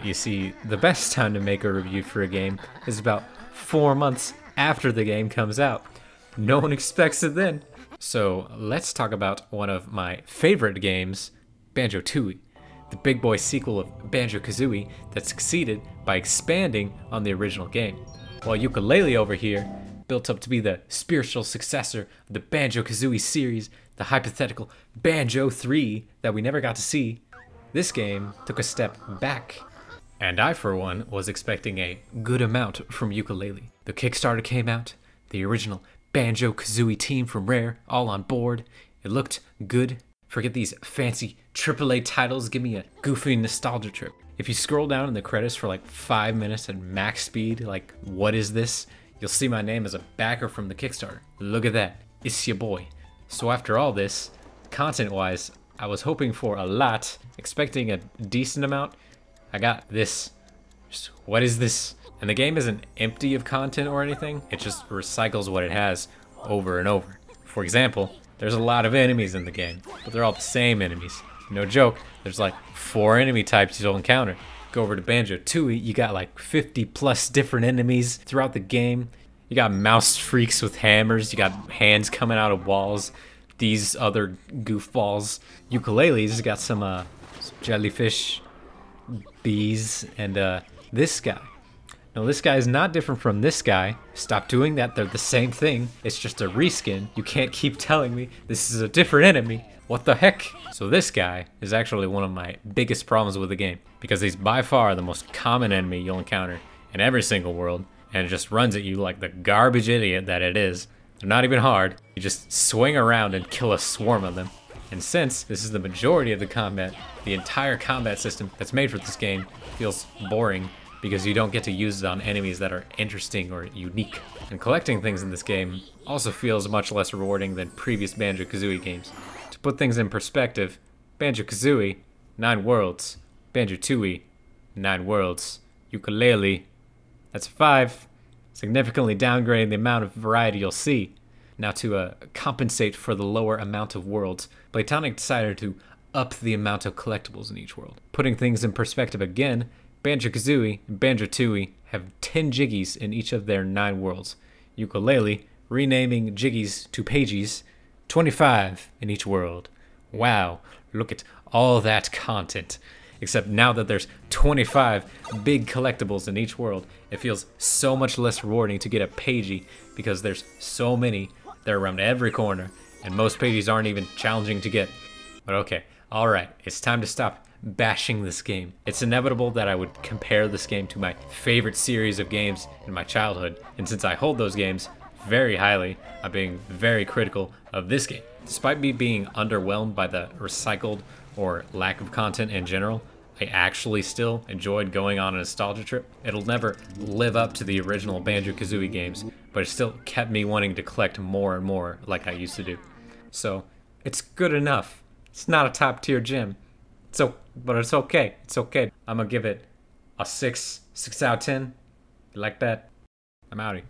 You see, the best time to make a review for a game is about 4 months after the game comes out. No one expects it then. So let's talk about one of my favorite games, Banjo Threeie, the big boy sequel of Banjo-Kazooie that succeeded by expanding on the original game. While Yooka Laylee over here built up to be the spiritual successor of the Banjo-Kazooie series, the hypothetical Banjo Threeie that we never got to see, this game took a step back. And I, for one, was expecting a good amount from Yooka Laylee. The Kickstarter came out, the original Banjo-Kazooie team from Rare, all on board. It looked good. Forget these fancy AAA titles, give me a goofy nostalgia trip. If you scroll down in the credits for like 5 minutes at max speed, like what is this? You'll see my name as a backer from the Kickstarter. Look at that, it's your boy. So after all this, content-wise, I was hoping for a lot, expecting a decent amount. I got this. Just, what is this? And the game isn't empty of content or anything, it just recycles what it has over and over. For example, there's a lot of enemies in the game, but they're all the same enemies. No joke, there's like 4 enemy types you'll encounter. Go over to Banjo Threeie, you got like 50 plus different enemies throughout the game. You got mouse freaks with hammers, you got hands coming out of walls, these other goofballs. Yooka Laylee's got some jellyfish, bees, and this guy. No, this guy is not different from this guy. Stop doing that, they're the same thing. It's just a reskin. You can't keep telling me this is a different enemy. What the heck? So this guy is actually one of my biggest problems with the game, because he's by far the most common enemy you'll encounter in every single world, and it just runs at you like the garbage idiot that it is. They're not even hard. You just swing around and kill a swarm of them. And since this is the majority of the combat, the entire combat system that's made for this game feels boring, because you don't get to use it on enemies that are interesting or unique. And collecting things in this game also feels much less rewarding than previous Banjo-Kazooie games. To put things in perspective, Banjo-Kazooie, 9 worlds. Banjo Threeie, 9 worlds. Yooka Laylee, that's 5. Significantly downgrading the amount of variety you'll see. Now to compensate for the lower amount of worlds, Playtonic decided to up the amount of collectibles in each world. Putting things in perspective again, Banjo-Kazooie and Banjo Threeie have 10 Jiggies in each of their 9 worlds. Yooka Laylee, renaming Jiggies to Pagies, 25 in each world. Wow, look at all that content. Except now that there's 25 big collectibles in each world, it feels so much less rewarding to get a Pagie, because there's so many, they're around every corner, and most Pagies aren't even challenging to get. But okay, alright, it's time to stop bashing this game. It's inevitable that I would compare this game to my favorite series of games in my childhood, and since I hold those games very highly, I'm being very critical of this game. Despite me being underwhelmed by the recycled or lack of content in general, I actually still enjoyed going on a nostalgia trip. It'll never live up to the original Banjo-Kazooie games, but it still kept me wanting to collect more and more like I used to do. So, it's good enough. It's not a top tier gem. But it's okay. It's okay. I'm gonna give it a 6 out of 10. You like that? I'm outie.